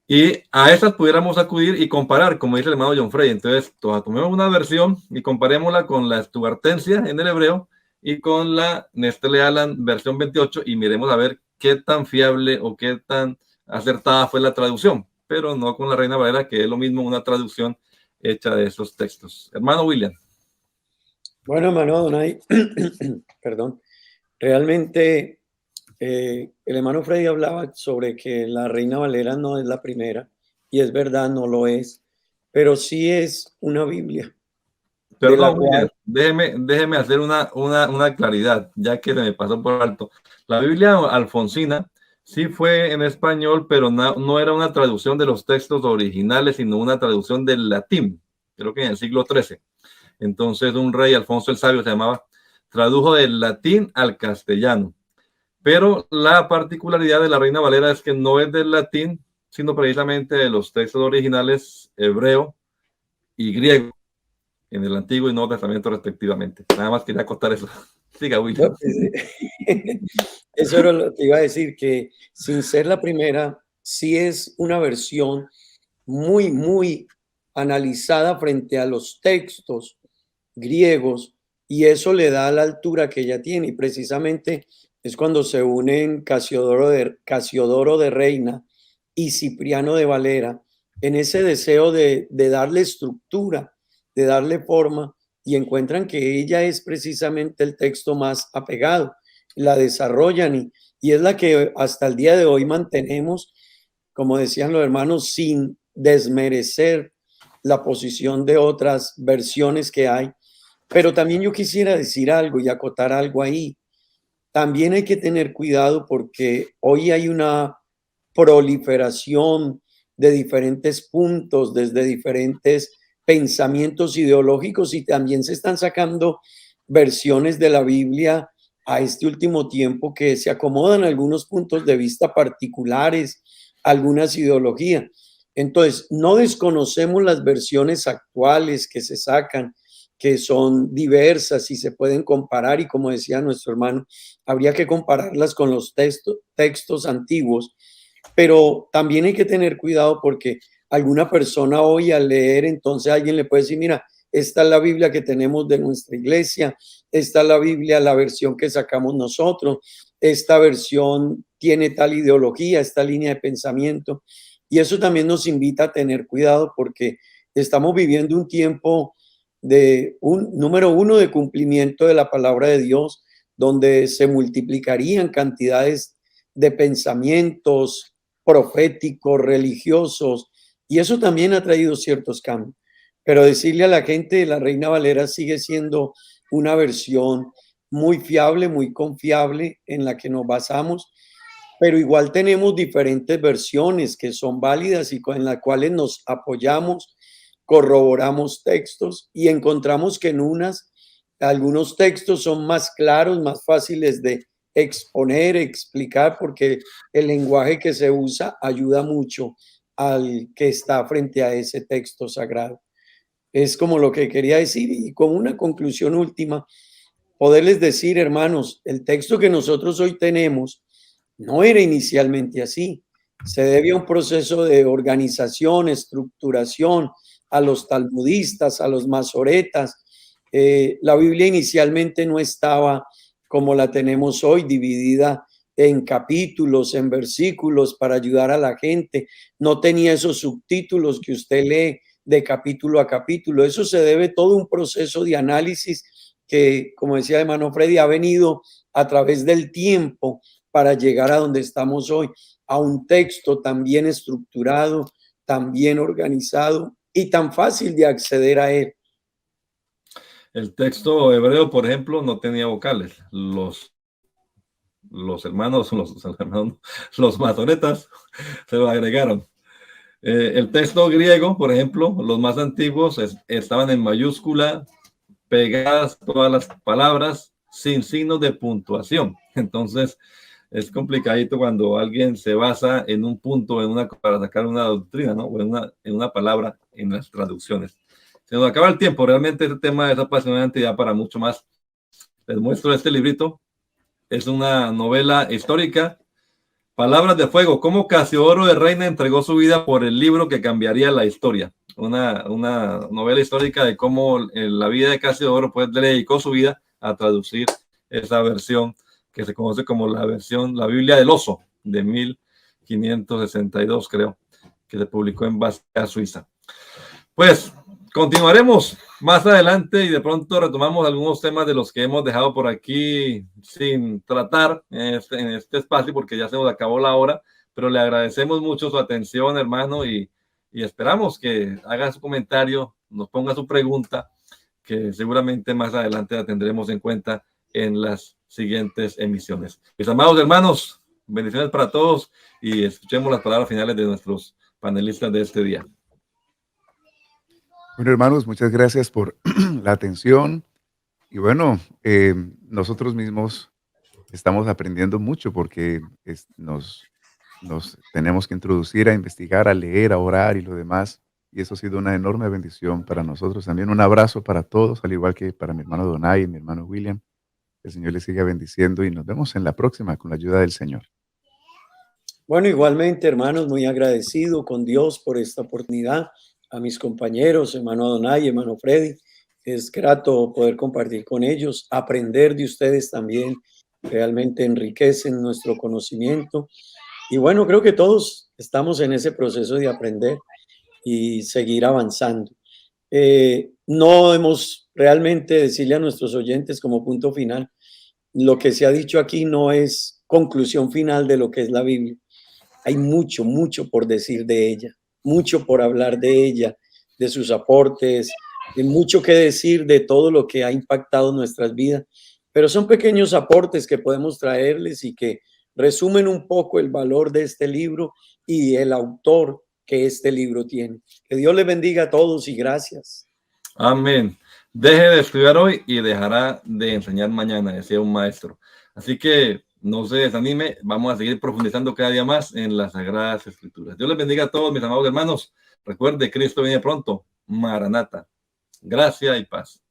Y a estas pudiéramos acudir y comparar, como dice el hermano John Frey. Entonces, tomemos una versión y comparémosla con la estuartensia en el hebreo y con la Nestlé Aland versión 28 y miremos a ver qué tan fiable o qué tan acertada fue la traducción, pero no con la Reina Valera, que es lo mismo una traducción hecha de esos textos. Hermano William. Bueno, hermano Donay, perdón, realmente el hermano Freddy hablaba sobre que la Reina Valera no es la primera, y es verdad, no lo es, pero sí es una Biblia. De la Perdón, William, cual, déjeme hacer una claridad, ya que se me pasó por alto. La Biblia alfonsina sí fue en español, pero no era una traducción de los textos originales, sino una traducción del latín, creo que en el siglo XIII. Entonces, un rey, Alfonso el Sabio se llamaba, tradujo del latín al castellano. Pero la particularidad de la Reina Valera es que no es del latín, sino precisamente de los textos originales hebreo y griego en el Antiguo y Nuevo Testamento respectivamente. Nada más quería acotar eso. Siga, William. no, pues, eso era lo que iba a decir, que sin ser la primera, sí es una versión muy, muy analizada frente a los textos griegos, y eso le da la altura que ella tiene, y precisamente es cuando se unen Casiodoro de Reina y Cipriano de Valera en ese deseo de darle estructura, de darle forma, y encuentran que ella es precisamente el texto más apegado, la desarrollan y es la que hasta el día de hoy mantenemos, como decían los hermanos, sin desmerecer la posición de otras versiones que hay. Pero también yo quisiera decir algo y acotar algo ahí. También hay que tener cuidado porque hoy hay una proliferación de diferentes puntos, desde diferentes pensamientos ideológicos, y también se están sacando versiones de la Biblia a este último tiempo que se acomodan a algunos puntos de vista particulares, algunas ideologías. Entonces, no desconocemos las versiones actuales que se sacan, que son diversas y se pueden comparar, y como decía nuestro hermano, habría que compararlas con los textos antiguos, pero también hay que tener cuidado porque alguna persona hoy al leer, entonces alguien le puede decir, mira, esta es la Biblia que tenemos de nuestra iglesia, esta es la Biblia, la versión que sacamos nosotros, esta versión tiene tal ideología, esta línea de pensamiento, y eso también nos invita a tener cuidado porque estamos viviendo un tiempo de número uno, de cumplimiento de la palabra de Dios, donde se multiplicarían cantidades de pensamientos proféticos, religiosos, y eso también ha traído ciertos cambios. Pero decirle a la gente, la Reina Valera sigue siendo una versión muy fiable, muy confiable, en la que nos basamos, pero igual tenemos diferentes versiones que son válidas y con las cuales nos apoyamos, corroboramos textos y encontramos que en algunos textos son más claros, más fáciles de exponer, explicar, porque el lenguaje que se usa ayuda mucho al que está frente a ese texto sagrado. Es como lo que quería decir, y con una conclusión última, poderles decir, hermanos, el texto que nosotros hoy tenemos no era inicialmente así. Se debe a un proceso de organización, estructuración, a los talmudistas, a los masoretas. La Biblia inicialmente no estaba como la tenemos hoy, dividida en capítulos, en versículos para ayudar a la gente. No tenía esos subtítulos que usted lee de capítulo a capítulo. Eso se debe a todo un proceso de análisis que, como decía el hermano Freddy, ha venido a través del tiempo para llegar a donde estamos hoy, a un texto tan bien estructurado, tan bien organizado y tan fácil de acceder a él. El texto hebreo, por ejemplo, no tenía vocales. Los hermanos, los masoretas se lo agregaron. El texto griego, por ejemplo, los más antiguos estaban en mayúscula, pegadas todas las palabras sin signos de puntuación. Entonces, es complicadito cuando alguien se basa en un punto, para sacar una doctrina, ¿no? O en una palabra en las traducciones. Se nos acaba el tiempo. Realmente este tema es apasionante y da para mucho más. Les muestro este librito. Es una novela histórica. Palabras de fuego. Cómo Casiodoro de Reina entregó su vida por el libro que cambiaría la historia. Una novela histórica de cómo en la vida de Casiodoro pues le dedicó su vida a traducir esa versión que se conoce como la Biblia del Oso, de 1562, creo, que se publicó en Basilea, Suiza. Pues, continuaremos más adelante y de pronto retomamos algunos temas de los que hemos dejado por aquí sin tratar en este espacio porque ya se nos acabó la hora, pero le agradecemos mucho su atención, hermano, y esperamos que haga su comentario, nos ponga su pregunta, que seguramente más adelante la tendremos en cuenta en las siguientes emisiones. Mis amados hermanos, bendiciones para todos y escuchemos las palabras finales de nuestros panelistas de este día. Bueno, hermanos, muchas gracias por la atención. Y bueno, nosotros mismos estamos aprendiendo mucho porque nos tenemos que introducir a investigar, a leer, a orar y lo demás. Y eso ha sido una enorme bendición para nosotros. También un abrazo para todos, al igual que para mi hermano Donay y mi hermano William. Que el Señor les siga bendiciendo y nos vemos en la próxima con la ayuda del Señor. Bueno, igualmente, hermanos, muy agradecido con Dios por esta oportunidad. A mis compañeros, hermano Adonai, hermano Freddy, es grato poder compartir con ellos, aprender de ustedes también, realmente enriquecen nuestro conocimiento. Y bueno, creo que todos estamos en ese proceso de aprender y seguir avanzando. No hemos realmente decirle a nuestros oyentes como punto final, lo que se ha dicho aquí no es conclusión final de lo que es la Biblia. Hay mucho, mucho por decir de ella, mucho por hablar de ella, de sus aportes, de mucho que decir de todo lo que ha impactado nuestras vidas, pero son pequeños aportes que podemos traerles y que resumen un poco el valor de este libro y el autor que este libro tiene. Que Dios les bendiga a todos y gracias. Amén. Deje de estudiar hoy y dejará de enseñar mañana, decía un maestro. Así que no se desanime, vamos a seguir profundizando cada día más en las Sagradas Escrituras. Dios les bendiga a todos, mis amados hermanos. Recuerde, Cristo viene pronto. Maranata. Gracia y paz.